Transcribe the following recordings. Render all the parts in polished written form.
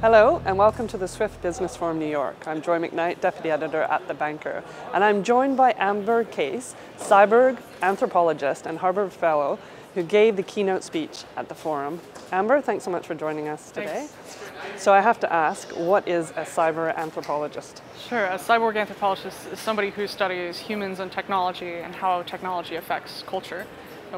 Hello and welcome to the Swift Business Forum New York. I'm Joy Macknight, Deputy Editor at The Banker, and I'm joined by Amber Case, cyborg, anthropologist and Harvard Fellow, who gave the keynote speech at the forum. Amber, thanks so much for joining us today. Thanks. So I have to ask, what is a cyber anthropologist? Sure, a cyborg anthropologist is somebody who studies humans and technology and how technology affects culture.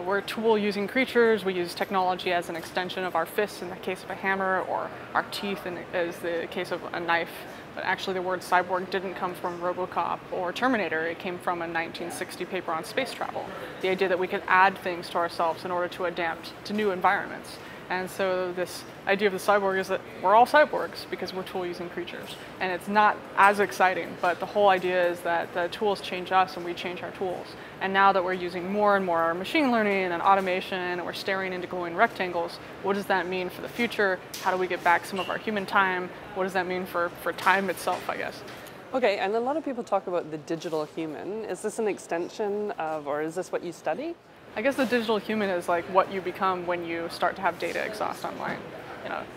We're tool-using creatures. We use technology as an extension of our fists in the case of a hammer, or our teeth in the case of a knife. But actually the word cyborg didn't come from RoboCop or Terminator. It came from a 1960 paper on space travel. The idea that we could add things to ourselves in order to adapt to new environments. And so this idea of the cyborg is that we're all cyborgs because we're tool-using creatures. And it's not as exciting, but the whole idea is that the tools change us and we change our tools. And now that we're using more and more machine learning and automation, and we're staring into glowing rectangles, what does that mean for the future? How do we get back some of our human time? What does that mean for time itself, I guess? Okay, and a lot of people talk about the digital human. Is this an extension of, or is this what you study? I guess the digital human is like what you become when you start to have data exhaust online.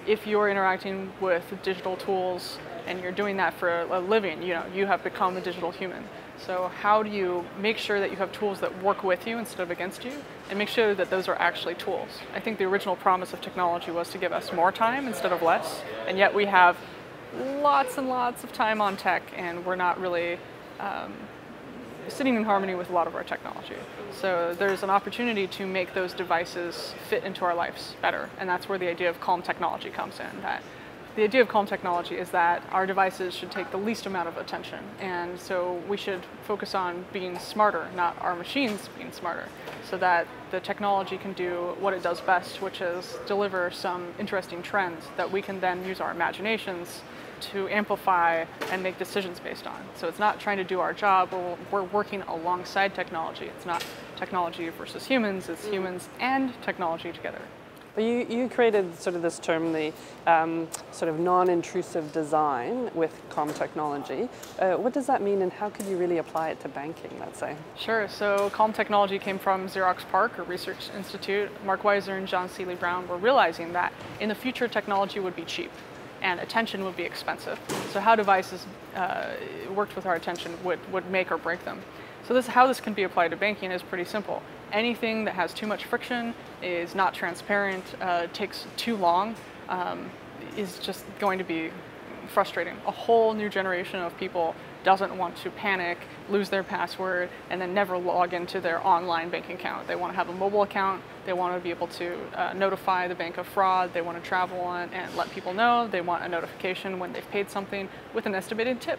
If you're interacting with digital tools and you're doing that for a living, you have become a digital human. So how do you make sure that you have tools that work with you instead of against you, and make sure that those are actually tools? I think the original promise of technology was to give us more time instead of less, and yet we have lots and lots of time on tech, and we're not really sitting in harmony with a lot of our technology. So there's an opportunity to make those devices fit into our lives better, and that's where the idea of calm technology comes in. That the idea of calm technology is that our devices should take the least amount of attention, and so we should focus on being smarter, not our machines being smarter, so that the technology can do what it does best, which is deliver some interesting trends that we can then use our imaginations to amplify and make decisions based on. So it's not trying to do our job, we're working alongside technology. It's not technology versus humans, it's humans and technology together. But you created sort of this term, the sort of non-intrusive design with calm technology. What does that mean, and how could you really apply it to banking, let's say? Sure, so calm technology came from Xerox PARC, a research institute. Mark Weiser and John Seely Brown were realizing that in the future technology would be cheap and attention would be expensive. So how devices worked with our attention would make or break them. So how this can be applied to banking is pretty simple. Anything that has too much friction, is not transparent, takes too long, is just going to be frustrating. A whole new generation of people doesn't want to panic, lose their password, and then never log into their online banking account. They want to have a mobile account, they want to be able to notify the bank of fraud, they want to travel on and let people know, they want a notification when they've paid something with an estimated tip,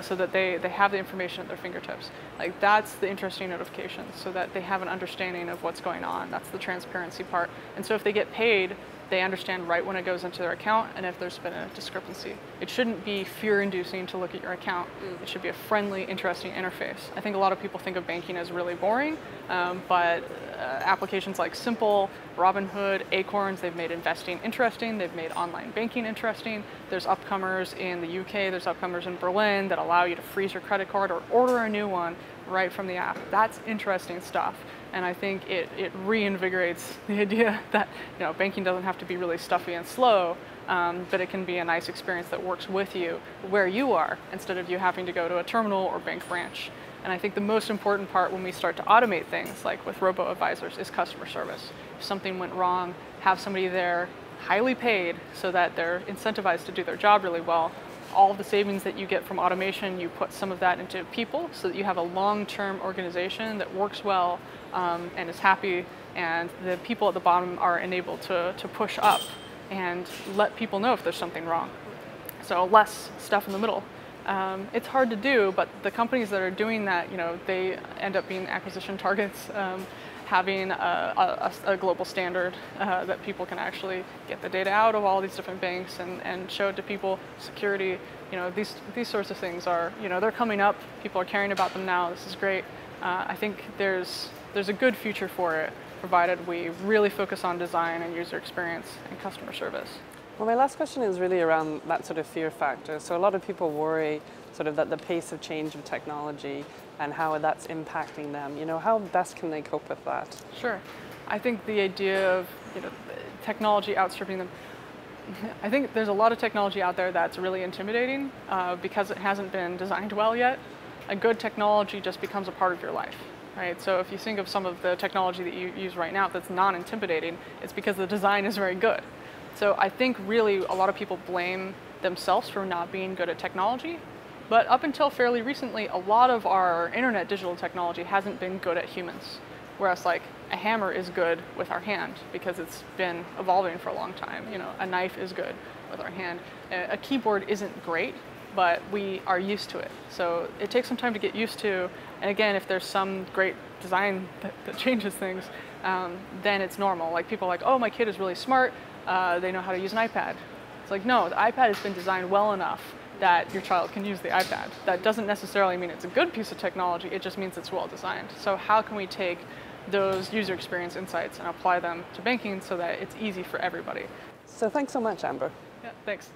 so that they have the information at their fingertips. Like, that's the interesting notification, so that they have an understanding of what's going on. That's the transparency part. And so if they get paid, they understand right when it goes into their account and if there's been a discrepancy. It shouldn't be fear-inducing to look at your account. It should be a friendly, interesting interface. I think a lot of people think of banking as really boring, but applications like Simple, Robinhood, Acorns, they've made investing interesting, they've made online banking interesting. There's upcomers in the UK, there's upcomers in Berlin that allow you to freeze your credit card or order a new one right from the app. That's interesting stuff. And I think it reinvigorates the idea that banking doesn't have to be really stuffy and slow, but it can be a nice experience that works with you where you are, instead of you having to go to a terminal or bank branch. And I think the most important part when we start to automate things, like with robo-advisors, is customer service. If something went wrong, have somebody there, highly paid, so that they're incentivized to do their job really well. All of the savings that you get from automation, you put some of that into people so that you have a long-term organization that works well and is happy, and the people at the bottom are enabled to push up and let people know if there's something wrong. So less stuff in the middle. It's hard to do, but the companies that are doing that, they end up being acquisition targets. Having a global standard that people can actually get the data out of all these different banks and show it to people, security, these sorts of things are, they're coming up, people are caring about them now, this is great. I think there's a good future for it, provided we really focus on design and user experience and customer service. Well, my last question is really around that sort of fear factor. So a lot of people worry sort of that the pace of change of technology and how that's impacting them. How best can they cope with that? Sure. I think the idea of technology outstripping them, I think there's a lot of technology out there that's really intimidating because it hasn't been designed well yet. A good technology just becomes a part of your life, right? So if you think of some of the technology that you use right now that's non-intimidating, it's because the design is very good. So I think really a lot of people blame themselves for not being good at technology. But up until fairly recently, a lot of our internet digital technology hasn't been good at humans. Whereas like a hammer is good with our hand because it's been evolving for a long time. You know, a knife is good with our hand. A keyboard isn't great, but we are used to it. So it takes some time to get used to. And again, if there's some great design that changes things, then it's normal. Like people are like, oh, my kid is really smart. They know how to use an iPad. It's like, no, the iPad has been designed well enough that your child can use the iPad. That doesn't necessarily mean it's a good piece of technology, it just means it's well designed. So how can we take those user experience insights and apply them to banking so that it's easy for everybody? So thanks so much, Amber. Yeah, thanks.